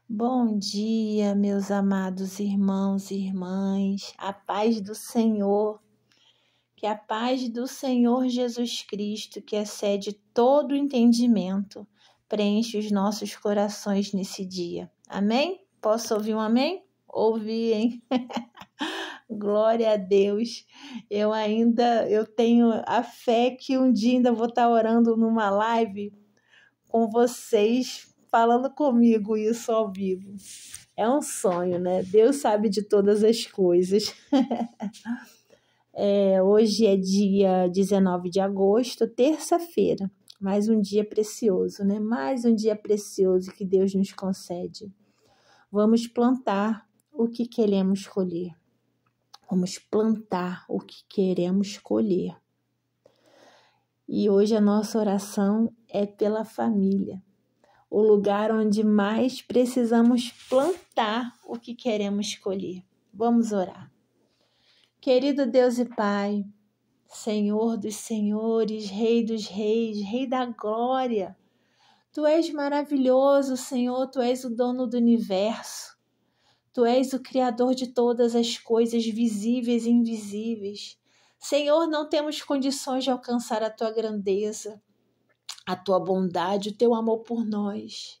Bom dia, meus amados irmãos e irmãs, a paz do Senhor, que a paz do Senhor Jesus Cristo, que excede todo o entendimento, preenche os nossos corações nesse dia. Amém? Posso ouvir um amém? Ouvi, hein? Glória a Deus. Eu tenho a fé que um dia ainda vou estar orando numa live com vocês, falando comigo isso ao vivo. É um sonho, né? Deus sabe de todas as coisas. Hoje é dia 19 de agosto, terça-feira. Mais um dia precioso, né? Mais um dia precioso que Deus nos concede. Vamos plantar o que queremos colher. Vamos plantar o que queremos colher. E hoje a nossa oração é pela família. O lugar onde mais precisamos plantar o que queremos colher. Vamos orar. Querido Deus e Pai, Senhor dos senhores, Rei dos reis, Rei da glória, Tu és maravilhoso, Senhor, Tu és o dono do universo. Tu és o Criador de todas as coisas visíveis e invisíveis. Senhor, não temos condições de alcançar a Tua grandeza, a Tua bondade, o Teu amor por nós.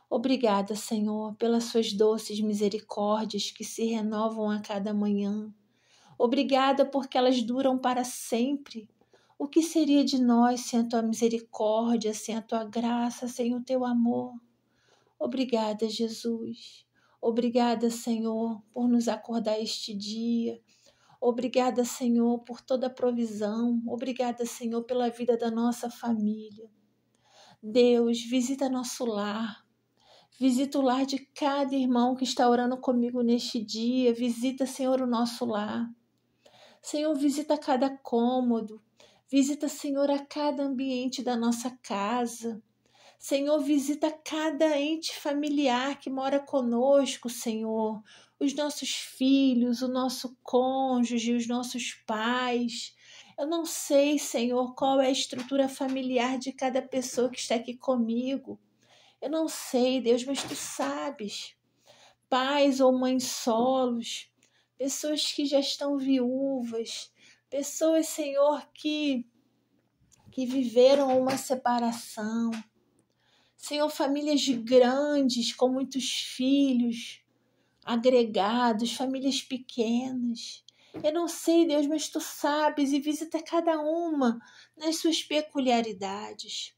Obrigada, Senhor, pelas Suas doces misericórdias que se renovam a cada manhã. Obrigada porque elas duram para sempre. O que seria de nós sem a Tua misericórdia, sem a Tua graça, sem o Teu amor? Obrigada, Jesus. Obrigada, Senhor, por nos acordar este dia. Obrigada, Senhor, por toda a provisão. Obrigada, Senhor, pela vida da nossa família. Deus, visita nosso lar. Visita o lar de cada irmão que está orando comigo neste dia. Visita, Senhor, o nosso lar. Senhor, visita cada cômodo. Visita, Senhor, a cada ambiente da nossa casa. Senhor, visita cada ente familiar que mora conosco, Senhor. Os nossos filhos, o nosso cônjuge, os nossos pais. Eu não sei, Senhor, qual é a estrutura familiar de cada pessoa que está aqui comigo. Eu não sei, Deus, mas Tu sabes. Pais ou mães solos, pessoas que já estão viúvas, pessoas, Senhor, que viveram uma separação. Senhor, famílias grandes, com muitos filhos, agregados, famílias pequenas. Eu não sei, Deus, mas Tu sabes e visita cada uma nas suas peculiaridades.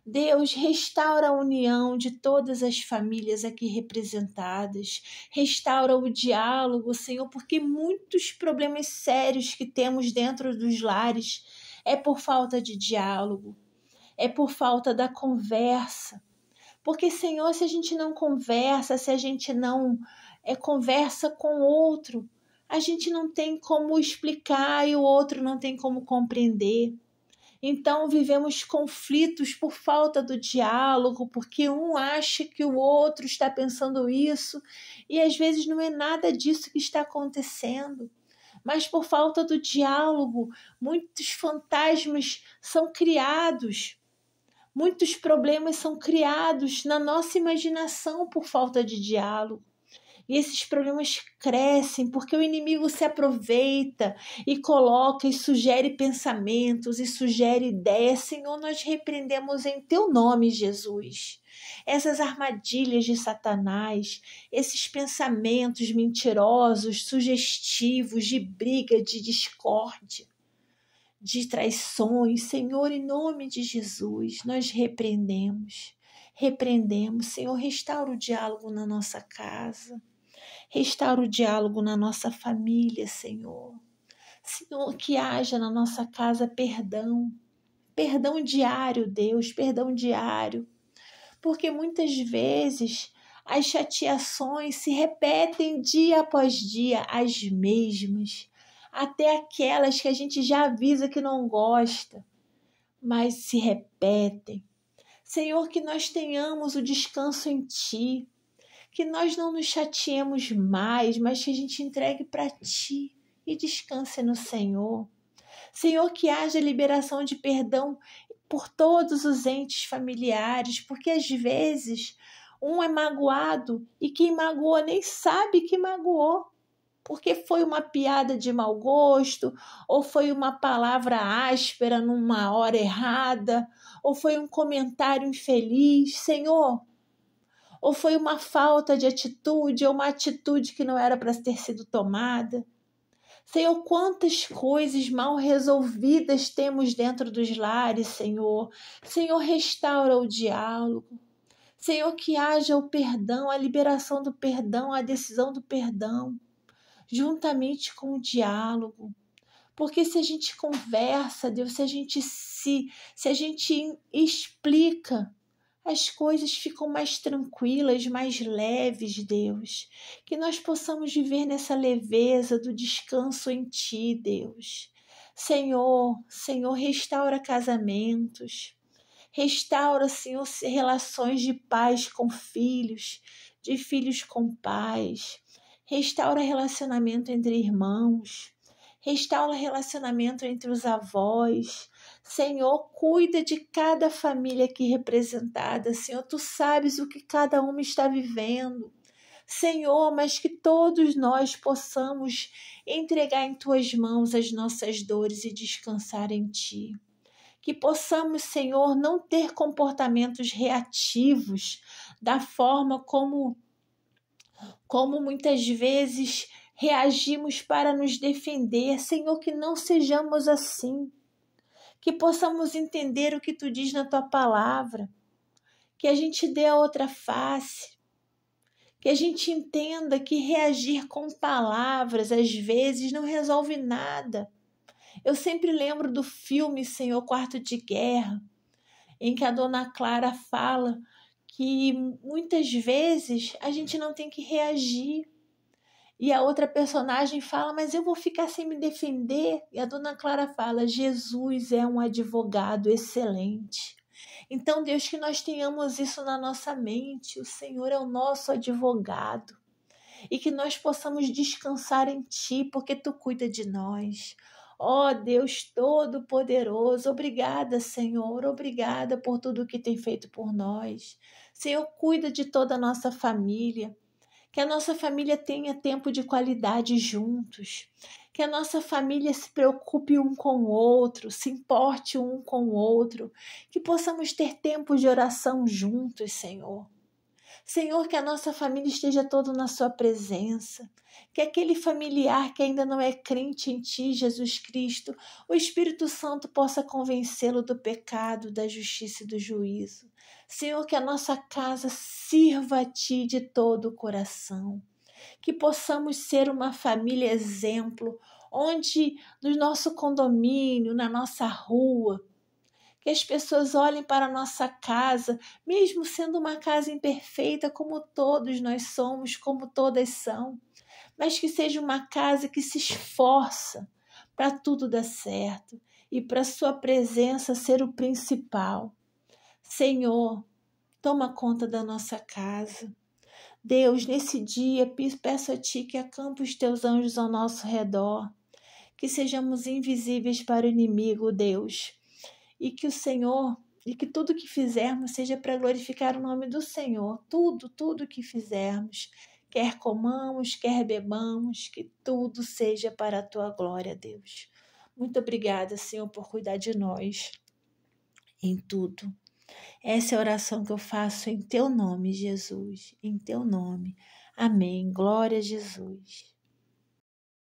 Deus, restaura a união de todas as famílias aqui representadas. Restaura o diálogo, Senhor, porque muitos problemas sérios que temos dentro dos lares é por falta de diálogo, é por falta da conversa. Porque, Senhor, se a gente não conversa, se a gente não conversa com o outro, a gente não tem como explicar e o outro não tem como compreender. Então vivemos conflitos por falta do diálogo, porque um acha que o outro está pensando isso e às vezes não é nada disso que está acontecendo. Mas por falta do diálogo, muitos fantasmas são criados, muitos problemas são criados na nossa imaginação por falta de diálogo. E esses problemas crescem porque o inimigo se aproveita e coloca e sugere pensamentos e sugere ideias. Senhor, nós repreendemos em Teu nome, Jesus, essas armadilhas de Satanás, esses pensamentos mentirosos, sugestivos, de briga, de discórdia, de traições. Senhor, em nome de Jesus, nós repreendemos. Senhor, restaura o diálogo na nossa casa. Restaura o diálogo na nossa família, Senhor. Senhor, que haja na nossa casa perdão. Perdão diário, Deus, perdão diário. Porque muitas vezes as chateações se repetem dia após dia, as mesmas. Até aquelas que a gente já avisa que não gosta, mas se repetem. Senhor, que nós tenhamos o descanso em Ti. Que nós não nos chateemos mais, mas que a gente entregue para Ti e descanse no Senhor. Senhor, que haja liberação de perdão por todos os entes familiares, porque às vezes Um é magoado e quem magoou nem sabe que magoou, porque foi uma piada de mau gosto, ou foi uma palavra áspera numa hora errada, ou foi um comentário infeliz, Senhor, ou foi uma falta de atitude, ou uma atitude que não era para ter sido tomada. Senhor, quantas coisas mal resolvidas temos dentro dos lares, Senhor. Senhor, restaura o diálogo. Senhor, que haja o perdão, a liberação do perdão, a decisão do perdão, juntamente com o diálogo. Porque se a gente conversa, Deus, se a gente explica, as coisas ficam mais tranquilas, mais leves, Deus. Que nós possamos viver nessa leveza do descanso em Ti, Deus. Senhor, restaura casamentos. Restaura, Senhor, relações de pais com filhos, de filhos com pais. Restaura relacionamento entre irmãos. Restaura relacionamento entre os avós. Senhor, cuida de cada família aqui representada. Senhor, Tu sabes o que cada uma está vivendo. Senhor, mas que todos nós possamos entregar em Tuas mãos as nossas dores e descansar em Ti. Que possamos, Senhor, não ter comportamentos reativos da forma como muitas vezes reagimos para nos defender. Senhor, que não sejamos assim. Que possamos entender o que Tu diz na Tua palavra. Que a gente dê a outra face. Que a gente entenda que reagir com palavras, às vezes, não resolve nada. Eu sempre lembro do filme Senhor, Quarto de Guerra, em que a Dona Clara fala que muitas vezes a gente não tem que reagir. E a outra personagem fala, mas eu vou ficar sem me defender. E a Dona Clara fala, Jesus é um advogado excelente. Então, Deus, que nós tenhamos isso na nossa mente. O Senhor é o nosso advogado. E que nós possamos descansar em Ti, porque Tu cuida de nós. Ó Deus Todo-Poderoso, obrigada, Senhor, obrigada por tudo que tem feito por nós. Senhor, cuida de toda a nossa família. Que a nossa família tenha tempo de qualidade juntos. Que a nossa família se preocupe um com o outro, se importe um com o outro. Que possamos ter tempo de oração juntos, Senhor. Senhor, que a nossa família esteja toda na Sua presença. Que aquele familiar que ainda não é crente em Ti, Jesus Cristo, o Espírito Santo possa convencê-lo do pecado, da justiça e do juízo. Senhor, que a nossa casa sirva a Ti de todo o coração. Que possamos ser uma família exemplo, onde no nosso condomínio, na nossa rua, que as pessoas olhem para a nossa casa, mesmo sendo uma casa imperfeita, como todos nós somos, como todas são, mas que seja uma casa que se esforça para tudo dar certo e para Sua presença ser o principal. Senhor, toma conta da nossa casa. Deus, nesse dia, peço a Ti que acampe os Teus anjos ao nosso redor, que sejamos invisíveis para o inimigo, Deus, e que o Senhor, e que tudo que fizermos seja para glorificar o nome do Senhor. Tudo que fizermos, quer comamos, quer bebamos, que tudo seja para a Tua glória, Deus. Muito obrigada, Senhor, por cuidar de nós em tudo. Essa é a oração que eu faço em Teu nome, Jesus, em Teu nome. Amém. Glória a Jesus.